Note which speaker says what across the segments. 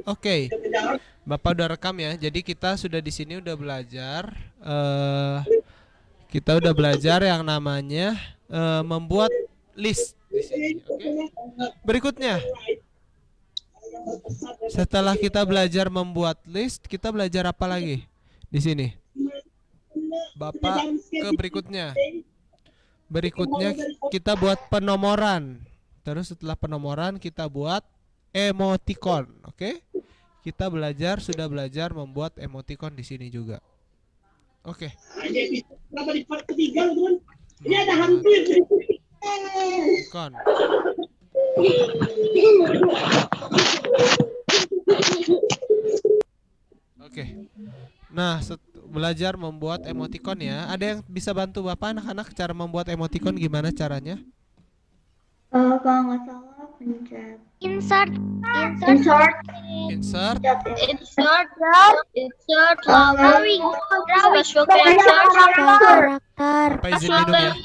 Speaker 1: Oke, Bapak udah rekam ya. Jadi kita sudah di sini udah belajar. Kita udah belajar yang namanya membuat list di sini. Oke. Berikutnya, setelah kita belajar membuat list, kita belajar apa lagi di sini? Bapak ke berikutnya. Berikutnya kita buat penomoran. Terus setelah penomoran kita buat emoticon, oke? Kita sudah belajar membuat emoticon di sini juga. Oke. Membuat emoticon. Oke. Nah, belajar membuat emoticon ya. Ada yang bisa bantu Bapak anak-anak cara membuat emoticon gimana caranya?
Speaker 2: Kalau nggak salah pencet
Speaker 3: Insert drawing special
Speaker 2: karakter.
Speaker 1: Bapak izin minum ya.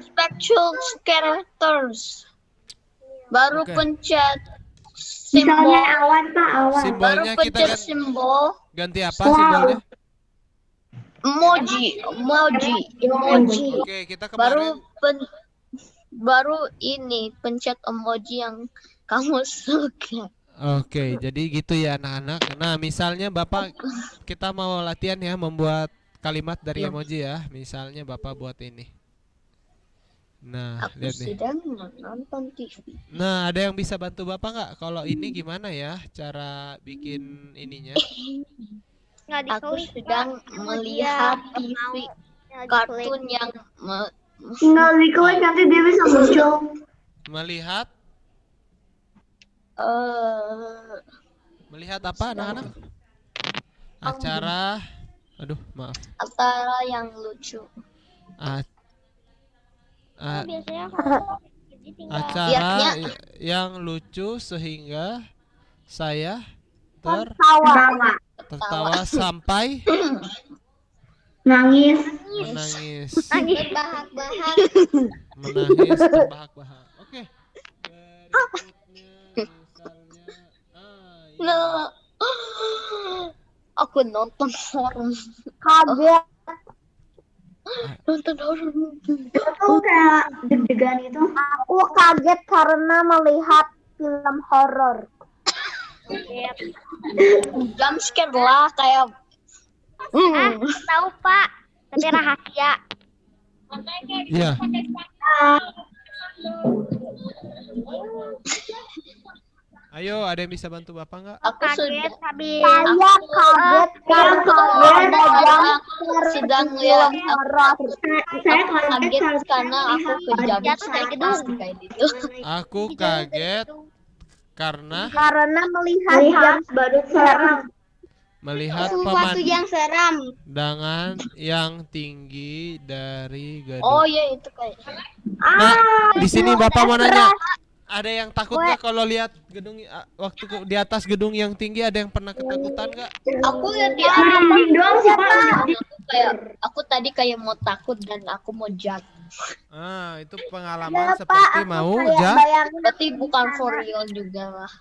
Speaker 3: special characters. Baru
Speaker 1: Oke.
Speaker 3: pencet
Speaker 2: Misalnya
Speaker 3: simbol.
Speaker 2: awan Pak, awan.
Speaker 1: Simbolnya
Speaker 3: Baru
Speaker 1: kita
Speaker 3: pencet simbol.
Speaker 1: ganti apa simbolnya?
Speaker 3: Emoji.
Speaker 1: Oke, kita kemarin
Speaker 3: Baru ini pencet emoji yang kamu suka.
Speaker 1: Oke, jadi gitu ya anak-anak. Nah, misalnya Bapak kita mau latihan ya membuat kalimat dari emoji ya. Misalnya Bapak buat ini. Nah,
Speaker 3: Aku
Speaker 1: lihat nih.
Speaker 3: sedang menonton TV.
Speaker 1: Nah, ada yang bisa bantu Bapak nggak? Kalau ini gimana ya cara bikin ininya?
Speaker 3: Aku sedang melihat TV kartun yang
Speaker 2: Tinggal diklik nanti dia bisa muncul.
Speaker 1: Melihat melihat apa anak-anak? Acara aduh, maaf.
Speaker 3: acara yang lucu.
Speaker 1: Acara yang lucu sehingga saya tertawa sampai
Speaker 2: Nangis.
Speaker 1: menangis
Speaker 3: Terbahak-bahak.
Speaker 1: terbahak-bahak. Oke. Berikutnya misalnya
Speaker 3: Nah, aku nonton horor.
Speaker 2: Kaget.
Speaker 3: Nonton horor.
Speaker 2: Itu kayak deg-degan itu. Aku kaget karena melihat film horor.
Speaker 3: Jump scare lah kayak
Speaker 4: Tahu Pak, tapi rahasia.
Speaker 1: Iya. Ayo, ada yang bisa bantu Bapak nggak?
Speaker 3: aku
Speaker 4: Kaget habis.
Speaker 2: Saya kaget karena
Speaker 3: sedang lihat
Speaker 2: saya
Speaker 3: kaget karena aku ke jump scare kayak gitu.
Speaker 1: Aku kaget karena
Speaker 2: melihat yang baru seram.
Speaker 1: melihat
Speaker 4: Sesuatu yang seram.
Speaker 1: pemandangan yang tinggi dari gedung.
Speaker 3: Oh iya itu kayak.
Speaker 1: Nah, di sini Bapak mau nanya, ada yang takut nggak kalau lihat gedung waktu di atas gedung yang tinggi? Ada yang pernah ketakutan nggak?
Speaker 3: Aku lihat di
Speaker 2: Merinding doang sih Pak.
Speaker 3: aku tadi kayak mau takut dan aku mau jatuh.
Speaker 1: Itu pengalaman seperti mau
Speaker 3: Berarti bukan for real juga lah.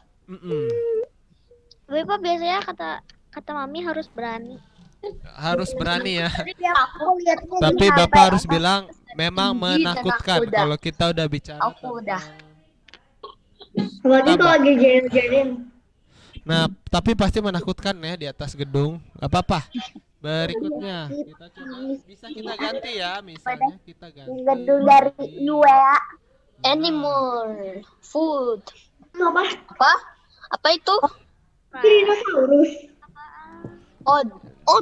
Speaker 4: Tapi Pak biasanya kata Mami harus berani.
Speaker 1: Harus berani ya.
Speaker 3: Aku lihatnya
Speaker 1: Tapi Bapak harus bilang memang menakutkan
Speaker 3: aku udah.
Speaker 1: kalau kita udah bicara.
Speaker 3: Aku udah.
Speaker 2: Apalagi kalau lagi jalan-jalan.
Speaker 1: Nah, tapi pasti menakutkan ya di atas gedung. Gak apa-apa. Berikutnya kita coba bisa kita ganti ya, misalnya kita ganti
Speaker 2: Gedung dari UEA.
Speaker 3: Animal, food.
Speaker 2: Apa?
Speaker 3: Apa itu?
Speaker 2: Dinosaurus.
Speaker 3: Oh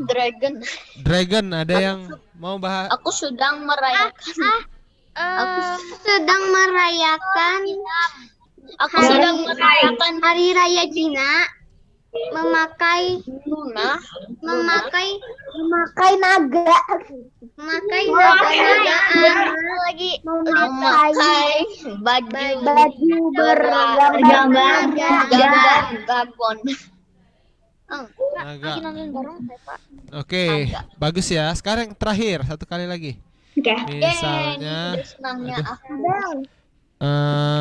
Speaker 3: dragon.
Speaker 1: Dragon. Ada yang mau bahas?
Speaker 3: Aku sedang merayakan. Aku sedang merayakan
Speaker 4: Hari Raya Cina memakai
Speaker 2: Memakai naga.
Speaker 4: lagi
Speaker 3: memakai
Speaker 2: Baju bergambar
Speaker 3: gambar dragon.
Speaker 1: Naga.
Speaker 4: nonton bareng Pak.
Speaker 1: Oke, bagus ya. Sekarang yang terakhir, satu kali lagi.
Speaker 2: Oke.
Speaker 1: Misalnya,
Speaker 3: Senangnya aku.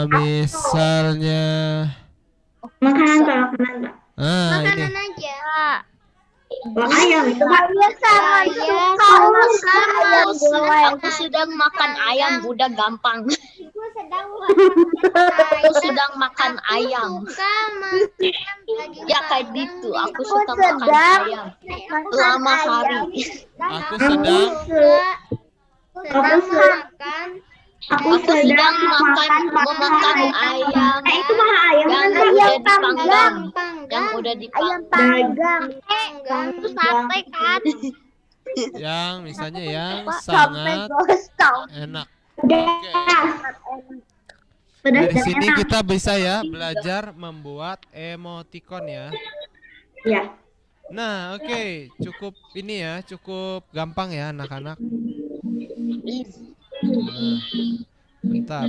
Speaker 1: misalnya
Speaker 2: Makanan Pak, makanan Pak.
Speaker 1: Ah, ini.
Speaker 4: Makanan aja.
Speaker 2: Wah, ayam itu Pak.
Speaker 4: Saya
Speaker 2: Sama
Speaker 4: makan
Speaker 2: ayam goreng.
Speaker 3: Aku sedang makan ayam, udah gampang.
Speaker 4: Aku sedang makan
Speaker 3: Aku sedang makan ayam.
Speaker 4: suka makan daging
Speaker 3: Ya kayak
Speaker 4: panggang
Speaker 3: gitu,
Speaker 4: di
Speaker 3: aku
Speaker 2: Aku
Speaker 3: suka makan
Speaker 2: sedang
Speaker 3: ayam.
Speaker 2: makan
Speaker 3: Selama
Speaker 2: ayam.
Speaker 3: hari.
Speaker 1: Aku sedang
Speaker 4: sedang makan
Speaker 3: Aku sedang memakan ayam
Speaker 2: Itu mah ayam
Speaker 3: yang
Speaker 2: kan
Speaker 3: udah
Speaker 2: Pak?
Speaker 3: dipanggang.
Speaker 4: panggang
Speaker 3: Yang udah
Speaker 2: Ayam
Speaker 3: dipanggang.
Speaker 2: panggang.
Speaker 4: panggang itu sate kan
Speaker 1: yang misalnya yang
Speaker 2: Sampai
Speaker 1: sangat
Speaker 2: gosong.
Speaker 1: enak.
Speaker 2: Udah.
Speaker 1: Oke.
Speaker 2: Pedas
Speaker 1: Dari
Speaker 2: dan
Speaker 1: sini
Speaker 2: enak.
Speaker 1: kita bisa ya belajar membuat emoticon ya.
Speaker 2: Ya.
Speaker 1: Nah, oke, cukup ini ya, cukup gampang ya anak-anak. Nah, bentar.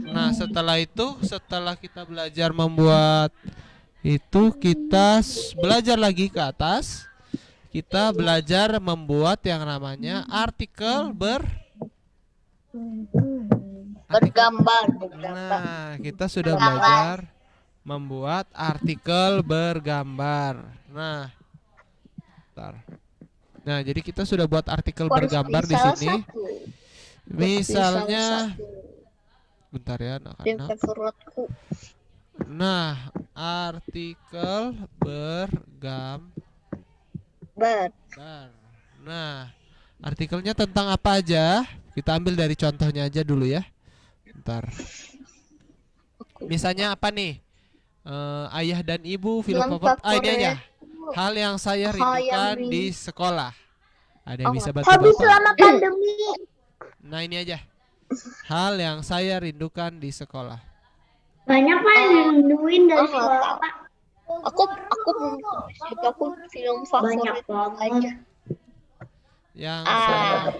Speaker 1: Nah, setelah kita belajar membuat itu, kita belajar lagi ke atas. Kita belajar membuat yang namanya artikel
Speaker 3: Bergambar.
Speaker 1: Nah, kita sudah belajar membuat artikel bergambar. Nah, bentar. Nah, jadi kita sudah buat artikel bergambar di sini. Misalnya, bentar ya anak-anak.
Speaker 3: Favoritku.
Speaker 1: Nah, artikel bergambar.
Speaker 3: Ber.
Speaker 1: Nah, artikelnya tentang apa aja? Kita ambil dari contohnya aja dulu ya. Bentar. Misalnya apa nih? Ayah dan ibu film
Speaker 3: Film
Speaker 1: favorit. Ini
Speaker 3: favorit.
Speaker 1: aja. Hal yang saya rindukan di sekolah. Ada yang bisa bantu
Speaker 2: Hobi
Speaker 1: Bapak?
Speaker 2: selama pandemi.
Speaker 1: Nah, ini aja. Hal yang saya rindukan di sekolah.
Speaker 2: Banyak Pak yang rinduin dari sekolah Pak.
Speaker 3: Aku film
Speaker 2: Banyak
Speaker 3: favorit aja.
Speaker 2: banget.
Speaker 1: Yang saya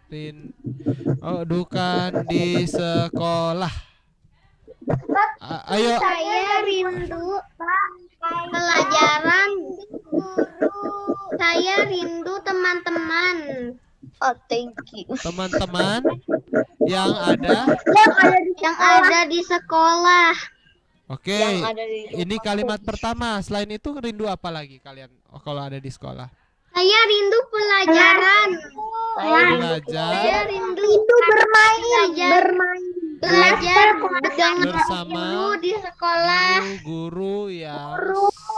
Speaker 1: rindukan di sekolah. Ayo.
Speaker 4: saya rindu pelajaran saya rindu teman-teman
Speaker 3: Oh, thank you.
Speaker 1: Teman-teman yang ada.
Speaker 4: yang ada di sekolah.
Speaker 1: Oke,
Speaker 3: Yang ada di
Speaker 1: ini kalimat pertama. Selain itu rindu apa lagi kalian kalau ada di sekolah?
Speaker 4: Saya rindu pelajaran.
Speaker 1: Belajar
Speaker 4: rindu
Speaker 2: Bermain.
Speaker 4: belajar dengan
Speaker 1: bersama
Speaker 4: guru di sekolah.
Speaker 1: guru yang
Speaker 2: Dan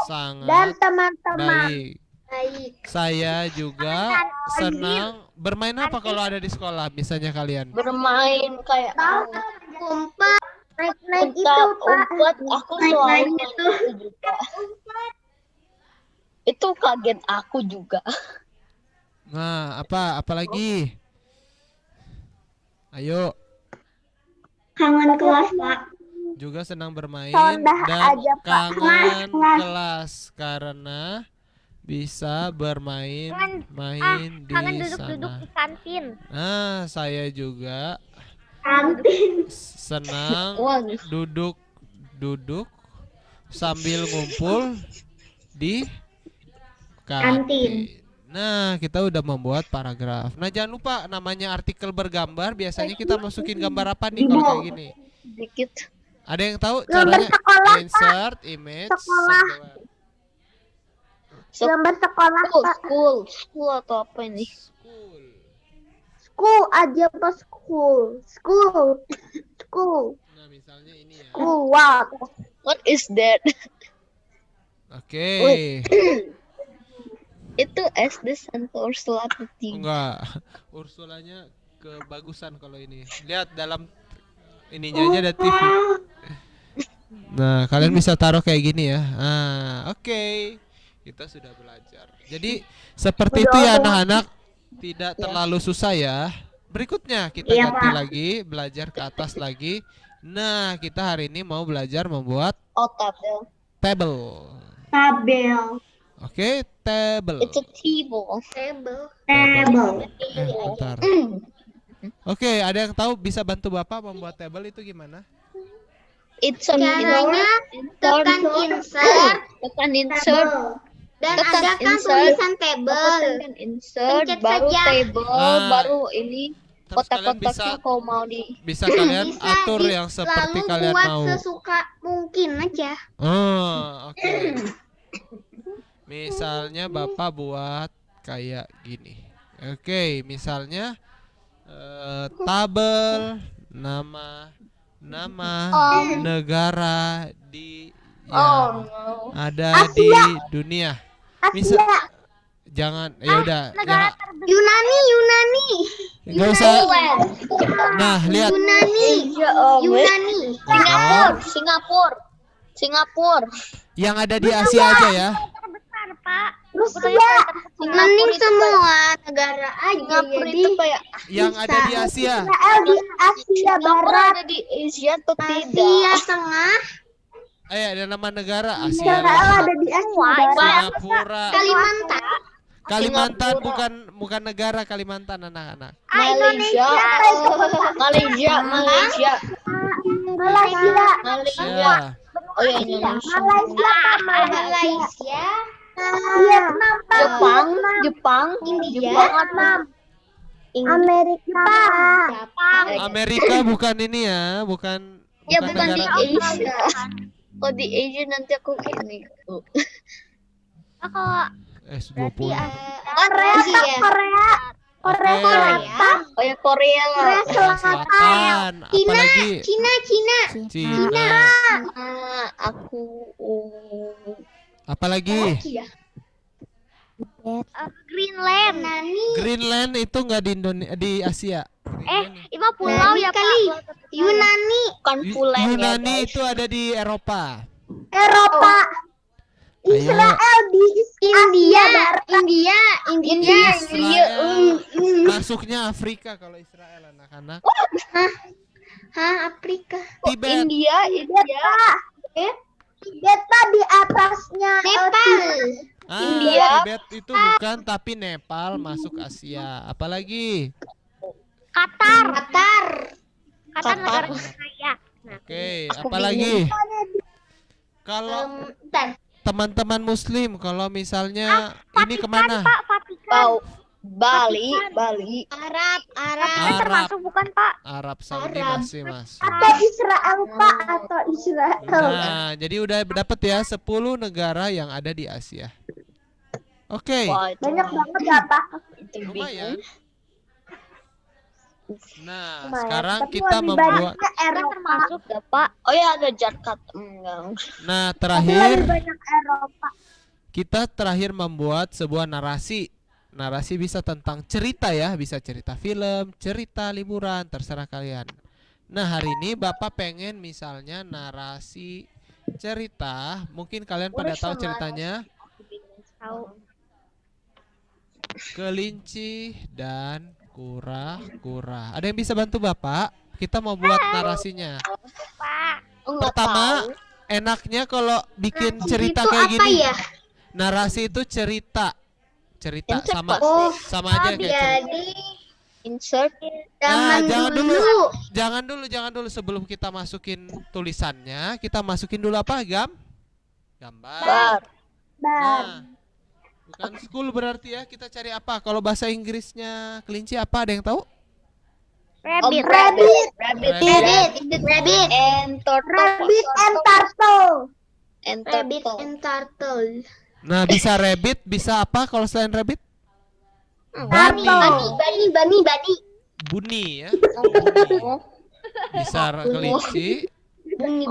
Speaker 1: sangat
Speaker 2: teman-teman.
Speaker 1: baik.
Speaker 4: Baik.
Speaker 1: Saya juga senang bermain apa kalau ada di sekolah misalnya kalian?
Speaker 3: bermain kayak
Speaker 4: Umpet.
Speaker 2: Naik itu
Speaker 3: umpet,
Speaker 2: Pak.
Speaker 3: aku selalu main itu juga. Itu kaget aku juga.
Speaker 1: Nah, apa lagi? Ayo,
Speaker 2: Kangen kelas Pak.
Speaker 1: juga senang bermain
Speaker 2: Sondah
Speaker 1: dan
Speaker 2: aja, Pak.
Speaker 1: kangen
Speaker 2: Kelas.
Speaker 1: kelas karena bisa bermain di
Speaker 4: Kangen duduk-duduk
Speaker 1: sana.
Speaker 4: di kantin.
Speaker 1: Nah, saya juga
Speaker 2: Kantin.
Speaker 1: senang
Speaker 3: Wah,
Speaker 1: duduk sambil ngumpul di
Speaker 2: Kantin.
Speaker 1: kantin. Nah, kita udah membuat paragraf. Nah, jangan lupa namanya artikel bergambar. Biasanya kita masukin gambar apa nih kalau kayak gini?
Speaker 3: dikit.
Speaker 1: Ada yang tahu
Speaker 2: Gambar
Speaker 1: caranya?
Speaker 2: sekolah,
Speaker 1: Insert image.
Speaker 2: Sekolah. Gambar sekolah Pak.
Speaker 3: School atau apa ini?
Speaker 1: School.
Speaker 2: School aja Pak. School.
Speaker 1: Nah, misalnya ini ya.
Speaker 2: School. What?
Speaker 3: What is that?
Speaker 1: Oke.
Speaker 3: Itu SD Santo Ursula Putih.
Speaker 1: Enggak. Ursulanya kebagusan kalau ini. Lihat dalam ininya aja ada TV. Nah, kalian bisa taruh kayak gini ya. Ah, oke. Kita sudah belajar. Jadi seperti itu ya anak-anak. Tidak terlalu susah ya. Berikutnya kita
Speaker 2: Iya,
Speaker 1: ganti
Speaker 2: Pak.
Speaker 1: lagi, belajar ke atas lagi. Nah, kita hari ini mau belajar membuat
Speaker 3: Oh, tabel.
Speaker 1: table.
Speaker 2: Tabel.
Speaker 1: Oke, table.
Speaker 3: It's a table.
Speaker 2: Table.
Speaker 1: Bentar. Oke, ada yang tahu bisa bantu Bapak membuat table itu gimana?
Speaker 3: It's a
Speaker 4: Caranya tekan insert
Speaker 3: tekan insert.
Speaker 4: dan
Speaker 3: Tekan
Speaker 4: ada kan
Speaker 3: insert.
Speaker 4: tulisan table.
Speaker 3: Tekan insert,
Speaker 4: Pencet
Speaker 3: baru
Speaker 4: saja.
Speaker 3: table,
Speaker 1: Ah.
Speaker 3: baru ini
Speaker 1: Terus kalian
Speaker 3: Kotak-kotaknya kau mau di
Speaker 1: bisa kalian
Speaker 4: Bisa
Speaker 1: atur yang seperti
Speaker 4: lalu
Speaker 1: kalian
Speaker 4: buat
Speaker 1: mau.
Speaker 4: sesuka mungkin aja.
Speaker 1: Oh, oke. Misalnya Bapak buat kayak gini. Oke, misalnya tabel nama negara yang
Speaker 3: no.
Speaker 1: ada di dunia. Misal
Speaker 2: Asia.
Speaker 1: jangan ya udah jangan
Speaker 4: Yunani.
Speaker 1: nggak usah.
Speaker 3: Poland.
Speaker 1: Nah, lihat.
Speaker 4: Yunani. Yunani.
Speaker 1: Jangan.
Speaker 3: Singapura.
Speaker 1: Yang ada di Asia aja ya.
Speaker 2: Rusia.
Speaker 4: Mending semua negara aja
Speaker 3: Singapura
Speaker 4: jadi
Speaker 3: itu kayak
Speaker 1: Yang ada di Asia.
Speaker 2: Israel di Asia
Speaker 3: Singapura
Speaker 2: Barat.
Speaker 3: ada di Asia atau
Speaker 4: Asia
Speaker 3: tidak?
Speaker 4: Tengah,
Speaker 1: Ada nama negara Asia.
Speaker 2: Israel ada di Asia Barat.
Speaker 1: Singapura.
Speaker 4: Kalimantan,
Speaker 1: Kalimantan
Speaker 3: Singapura.
Speaker 1: bukan negara Kalimantan anak-anak.
Speaker 3: Malaysia. Malaysia.
Speaker 2: Malaysia.
Speaker 3: Malaysia.
Speaker 1: Ya.
Speaker 3: Oh ya Indonesia.
Speaker 4: Malaysia,
Speaker 2: Vietnam.
Speaker 3: Jepang.
Speaker 4: India,
Speaker 3: Jepang.
Speaker 2: Amerika.
Speaker 1: Amerika bukan ini ya, bukan
Speaker 3: Ya bukan di
Speaker 1: negara.
Speaker 3: Asia. Oh di Asia nanti aku ini.
Speaker 1: S20.
Speaker 2: Korea, Pak, Korea. Korea
Speaker 1: Oke.
Speaker 2: Selatan.
Speaker 3: Oh ya Korea lah.
Speaker 1: Korea Selatan, apalagi
Speaker 4: Cina,
Speaker 1: Cina,
Speaker 3: Aku
Speaker 1: apalagi
Speaker 3: ya.
Speaker 4: Greenland.
Speaker 1: Greenland itu nggak di Indonesia, di Asia.
Speaker 4: Itu mah pulau ya kali. Yunani,
Speaker 3: Bukan Pulen ya
Speaker 1: Yunani
Speaker 3: guys.
Speaker 1: itu ada di Eropa.
Speaker 2: Eropa.
Speaker 1: Ayo.
Speaker 2: Israel di
Speaker 4: India,
Speaker 2: Asia Barat.
Speaker 4: India,
Speaker 1: Israel masuknya Afrika kalau Israel anak-anak.
Speaker 4: Afrika.
Speaker 1: Tibet.
Speaker 3: India.
Speaker 2: Tibet Pak, di atasnya
Speaker 4: Nepal.
Speaker 3: India.
Speaker 1: Tibet itu bukan, tapi Nepal masuk Asia. Apalagi?
Speaker 4: Qatar.
Speaker 3: Qatar.
Speaker 4: negara kaya.
Speaker 1: Oke,
Speaker 3: Aku
Speaker 1: apalagi? Kalau teman-teman Muslim, kalau misalnya ini kemana?
Speaker 3: Bali.
Speaker 4: Arab.
Speaker 1: Arab,
Speaker 4: bukan Pak?
Speaker 1: Arab Saudi
Speaker 3: Arab.
Speaker 1: masih masuk.
Speaker 2: atau Israel Pak, atau Israel.
Speaker 1: Nah, jadi udah dapat ya 10 negara yang ada di Asia. Oke,
Speaker 3: Wah, itu
Speaker 2: Banyak banget ya Pak.
Speaker 3: itu
Speaker 1: lumayan.
Speaker 3: bingung.
Speaker 1: Nah,
Speaker 2: Lumayan.
Speaker 1: sekarang
Speaker 2: Tapi
Speaker 1: kita
Speaker 2: lebih
Speaker 1: membuat.
Speaker 2: banyaknya Eropa.
Speaker 3: Termasuk ya Pak. Oh ya ada Jakarta. Enggak.
Speaker 1: Nah,
Speaker 2: Tapi
Speaker 1: terakhir
Speaker 2: lebih banyak Eropa.
Speaker 1: kita membuat sebuah narasi. Narasi bisa tentang cerita ya, bisa cerita film, cerita liburan, terserah kalian. Nah, hari ini Bapak pengen misalnya narasi cerita, mungkin kalian pada tahu ceritanya Kelinci dan Kura-kura. Ada yang bisa bantu Bapak? Kita mau buat narasinya.
Speaker 3: Enggak
Speaker 1: Pertama,
Speaker 3: tahu.
Speaker 1: enaknya kalau bikin
Speaker 4: Itu
Speaker 1: cerita kayak
Speaker 4: apa
Speaker 1: gini.
Speaker 4: ya?
Speaker 1: Narasi itu cerita
Speaker 3: Insert
Speaker 1: sama
Speaker 3: pasti.
Speaker 1: sama aja kayak cerita.
Speaker 4: Jadi
Speaker 3: Insert.
Speaker 1: Nah,
Speaker 4: zaman
Speaker 1: jangan
Speaker 4: dulu.
Speaker 1: Jangan dulu sebelum kita masukin tulisannya, kita masukin dulu apa, Gambar. Nah, bukan school berarti ya, kita cari apa? Kalau bahasa Inggrisnya kelinci apa, ada yang tahu?
Speaker 4: Rabbit.
Speaker 3: Rabbit.
Speaker 4: Rabbit.
Speaker 3: And turtle.
Speaker 2: Rabbit and turtle.
Speaker 3: And
Speaker 4: Rabbit
Speaker 3: turtle.
Speaker 4: and turtle.
Speaker 1: Nah, bisa rabbit, bisa apa kalau selain rabbit?
Speaker 2: Bunny.
Speaker 4: Bunny.
Speaker 1: Bunyi ya.
Speaker 3: Oh.
Speaker 1: Bisa kelinci,
Speaker 4: Bunyi.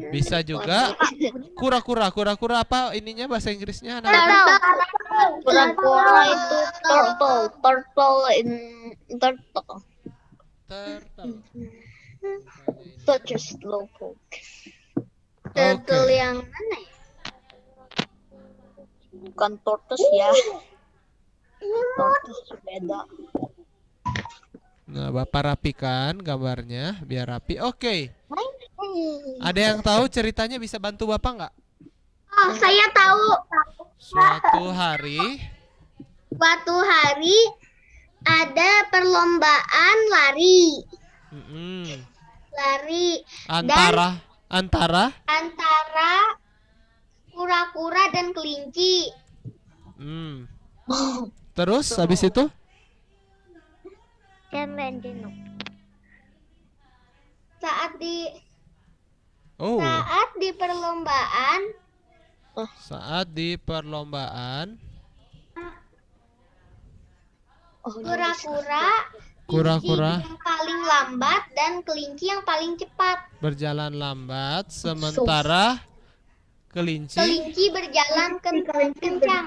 Speaker 1: bisa juga kura-kura. Kura-kura apa ininya bahasa Inggrisnya?
Speaker 3: Kura-kura itu turtle. Turtle.
Speaker 1: Turtle.
Speaker 3: Such a slowpoke.
Speaker 4: Turtle
Speaker 1: Oke.
Speaker 4: yang mana ya?
Speaker 3: Bukan tortoise ya. Tortoise beda.
Speaker 1: Nah, Bapak rapikan gambarnya biar rapi. Oke. Ada yang tahu ceritanya bisa bantu Bapak nggak?
Speaker 4: Oh, saya tahu.
Speaker 1: Suatu hari,
Speaker 4: Suatu hari ada perlombaan lari. Lari
Speaker 1: antara
Speaker 4: antara kura-kura dan kelinci.
Speaker 1: terus habis itu
Speaker 4: Saat di
Speaker 1: Oh,
Speaker 4: perlombaan
Speaker 1: saat di perlombaan
Speaker 4: kura-kura
Speaker 1: kura-kura
Speaker 4: yang paling lambat dan kelinci yang paling cepat.
Speaker 1: berjalan lambat sementara kelinci
Speaker 4: Berjalan kencang.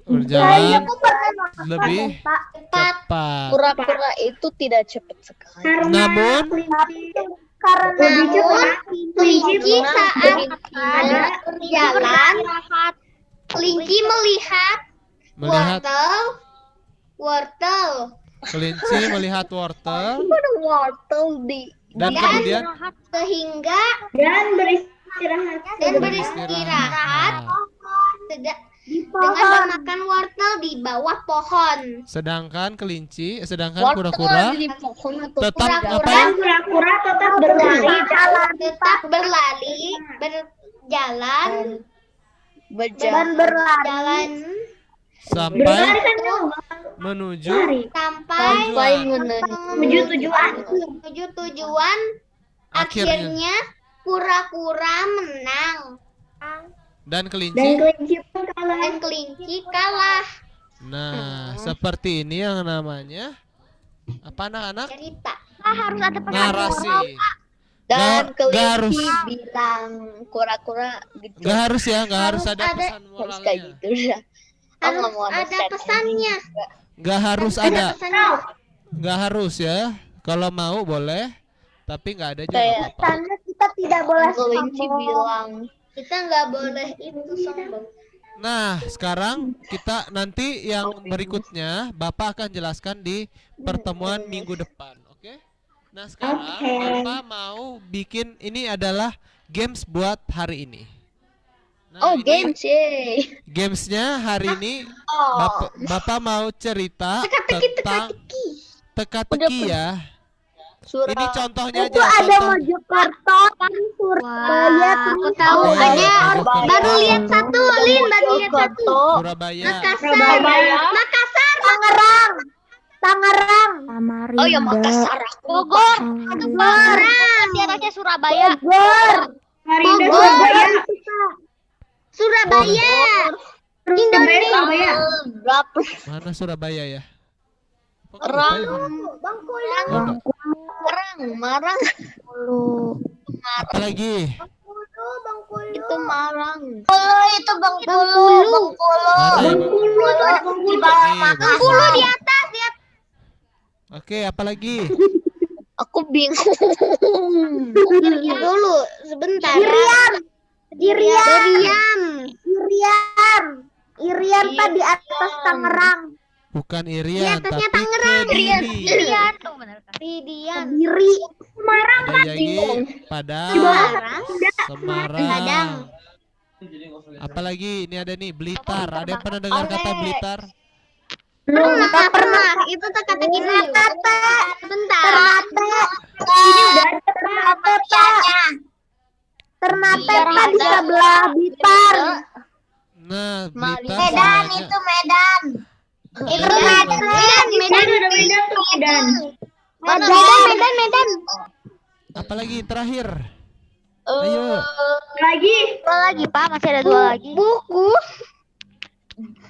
Speaker 1: berjalan
Speaker 2: Aku pernah nonton,
Speaker 1: lebih
Speaker 2: Pak.
Speaker 1: cepat.
Speaker 3: Kura-kura itu tidak cepat sekali.
Speaker 1: Namun
Speaker 2: Karena
Speaker 4: Kelinci saat
Speaker 3: Kelinci
Speaker 4: berjalan, kelinci melihat
Speaker 1: melihat
Speaker 4: wortel
Speaker 1: kelinci melihat wortel
Speaker 3: wortel di
Speaker 1: dan kemudian
Speaker 4: sehingga
Speaker 2: beristirahat
Speaker 1: beristirahat.
Speaker 4: dengan memakan wortel di bawah pohon.
Speaker 1: Sedangkan
Speaker 3: wortel
Speaker 1: kura-kura
Speaker 3: di pohon atau
Speaker 1: tetap
Speaker 4: Kura-kura
Speaker 1: apa ya?
Speaker 2: kura-kura tetap berlari
Speaker 4: Tetap berlari, berjalan,
Speaker 3: berjalan
Speaker 4: jalan
Speaker 1: Sampai menuju
Speaker 3: sampai
Speaker 4: menuju tujuan.
Speaker 1: akhirnya.
Speaker 4: Akhirnya kura-kura menang
Speaker 1: Dan kelinci.
Speaker 4: dan kelinci kalah.
Speaker 1: Nah, seperti ini yang namanya apa anak-anak?
Speaker 4: Cerita.
Speaker 1: Narasi.
Speaker 3: dan
Speaker 1: Nggak harus.
Speaker 3: kelinci bilang kura-kura gitu.
Speaker 1: Nggak harus ya, nggak harus ada pesan
Speaker 3: Harus kayak
Speaker 1: moralnya.
Speaker 3: gitu ya. Oh, nggak mau
Speaker 4: Ada
Speaker 3: set
Speaker 4: pesannya.
Speaker 1: Nggak harus ada.
Speaker 4: Pesannya.
Speaker 1: Nggak harus ya. Kalau mau boleh, tapi nggak ada juga nggak
Speaker 3: Kayak
Speaker 1: apa-apa.
Speaker 2: karena kita tidak boleh
Speaker 3: kelinci bilang
Speaker 4: Kita nggak boleh itu sombong.
Speaker 1: Nah, sekarang kita nanti yang berikutnya Bapak akan jelaskan di pertemuan minggu depan, oke? Nah, sekarang Bapak mau bikin ini adalah games buat hari ini. Nah, ini
Speaker 3: games yeay.
Speaker 1: gamesnya hari ini
Speaker 3: Oh,
Speaker 1: Bapak mau cerita tentang teka-teki ya.
Speaker 3: surah
Speaker 1: Ini contohnya
Speaker 2: itu
Speaker 1: aja.
Speaker 2: ada
Speaker 1: Contoh.
Speaker 2: Mojokerto, Surabaya,
Speaker 4: Aku tahu
Speaker 1: Oke,
Speaker 4: ada.
Speaker 1: Mojokerto.
Speaker 4: Baru lihat satu, Lin. Baru lihat satu.
Speaker 1: Surabaya.
Speaker 4: Makassar.
Speaker 2: Tangerang,
Speaker 3: oh ya Makassar
Speaker 4: Bogor. Di atasnya Surabaya.
Speaker 2: Surabaya,
Speaker 4: Surabaya. Indonesia.
Speaker 3: berapa
Speaker 1: Mana Surabaya ya? Kok
Speaker 3: Rang.
Speaker 1: lupa ya? Oh, enggak.
Speaker 3: Marang
Speaker 1: Apalagi?
Speaker 3: itu Marang
Speaker 4: Itu Bengkulu.
Speaker 1: Mana ya?
Speaker 3: di bawah
Speaker 1: Nih,
Speaker 4: Bengkulu di
Speaker 1: Bengkulu.
Speaker 4: atas.
Speaker 1: Oke, apalagi?
Speaker 3: aku bingung
Speaker 4: Dulu sebentar.
Speaker 2: Irian Pak di atas Tangerang,
Speaker 1: Bukan Irian,
Speaker 4: atasnya
Speaker 1: tapi Kediri.
Speaker 4: Ridian.
Speaker 2: Kediri,
Speaker 1: Ada lagi Padang, Semarang. Apalagi ini ada nih Blitar. Ada yang pernah dengar kata Blitar?
Speaker 4: Pernah. Itu teka-teki dulu. Sebentar.
Speaker 2: ini udah ada Ternate Pak. Ternate Pak di sebelah Blitar.
Speaker 1: Nah, Blitar
Speaker 3: Medan
Speaker 1: sebenarnya.
Speaker 3: itu Medan
Speaker 4: Itu
Speaker 2: Medan udah Medan tuh Medan.
Speaker 4: Medan.
Speaker 1: Apalagi terakhir? Ayo.
Speaker 4: Dua lagi, Pak. Masih ada dua lagi. Buku.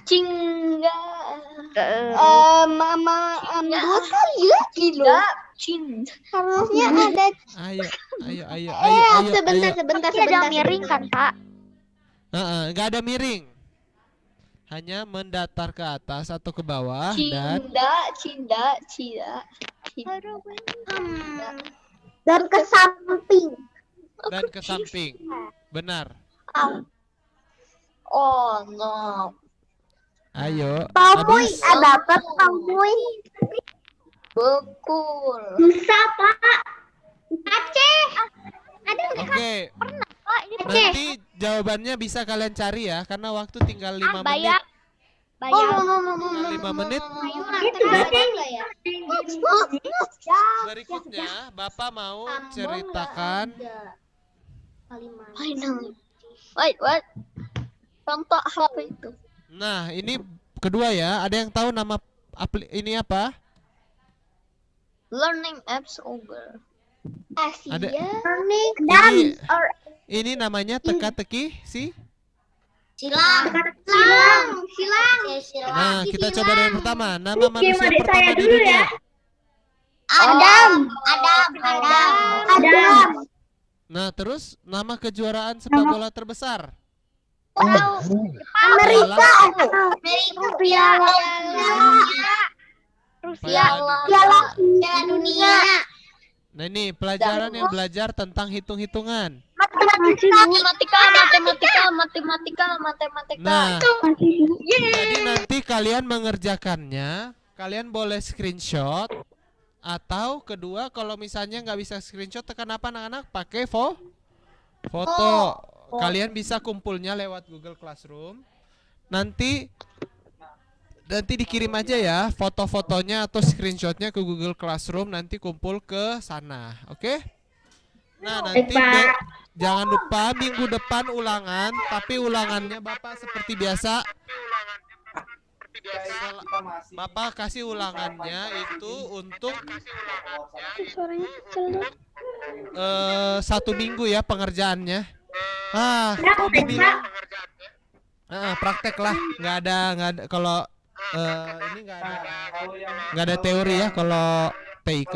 Speaker 3: Cingga
Speaker 4: Dua kali lagi loh.
Speaker 3: Cing
Speaker 4: Harusnya ada.
Speaker 1: Ayo.
Speaker 4: Sebentar. Ada miring kan, Pak?
Speaker 1: Nggak ada miring. Hanya mendatar ke atas atau ke bawah dan
Speaker 3: cinda
Speaker 2: Dan ke samping.
Speaker 1: ke samping. Benar.
Speaker 3: oh no
Speaker 1: Ayo.
Speaker 2: Pamuy,
Speaker 1: Habis.
Speaker 2: dapat Pamuy.
Speaker 3: bekul
Speaker 2: Bisa Pak.
Speaker 4: Aceh. Ada nggak?
Speaker 1: Oke.
Speaker 4: Pak, ini
Speaker 1: Nanti jawabannya bisa kalian cari ya karena waktu tinggal 5 menit.
Speaker 4: Bayar.
Speaker 1: Tinggal 5 menit. Berikutnya Bapak mau ceritakan
Speaker 3: final wait what contoh apa itu
Speaker 1: Nah, ini kedua ya. Ada yang tahu nama ini apa?
Speaker 3: Learning apps over.
Speaker 4: Asia.
Speaker 1: Ada-
Speaker 4: Learning.
Speaker 1: Ini namanya teka-teki sih.
Speaker 3: Silang.
Speaker 4: Silang.
Speaker 1: Nah, kita coba dari yang pertama. Nama manusia
Speaker 2: adik
Speaker 1: pertama
Speaker 2: saya
Speaker 1: di
Speaker 2: dulu
Speaker 1: dunia.
Speaker 2: ya.
Speaker 3: Adam.
Speaker 1: Nah, terus nama kejuaraan sepak bola terbesar.
Speaker 2: Amerika.
Speaker 1: Piala
Speaker 4: Piala Dunia.
Speaker 1: Nah, ini pelajaran yang belajar tentang hitung-hitungan.
Speaker 3: Matematika.
Speaker 1: Nah, jadi nanti kalian mengerjakannya, kalian boleh screenshot atau kedua kalau misalnya nggak bisa screenshot tekan apa anak-anak? Pakai foto. Kalian bisa kumpulnya lewat Google Classroom. Nanti dikirim aja ya foto-fotonya atau screenshotnya ke Google Classroom, nanti kumpul ke sana, oke? Nah, nanti jangan lupa minggu depan ulangan, tapi ulangannya Bapak seperti biasa. Bapak kasih ulangannya itu untuk 1 minggu ya pengerjaannya. Obi bilang praktek lah, nggak ada kalau ini nggak ada teori ya kalau PIK.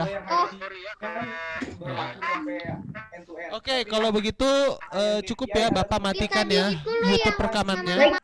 Speaker 1: Oke, kalau begitu cukup ya Bapak matikan ya YouTube rekamannya.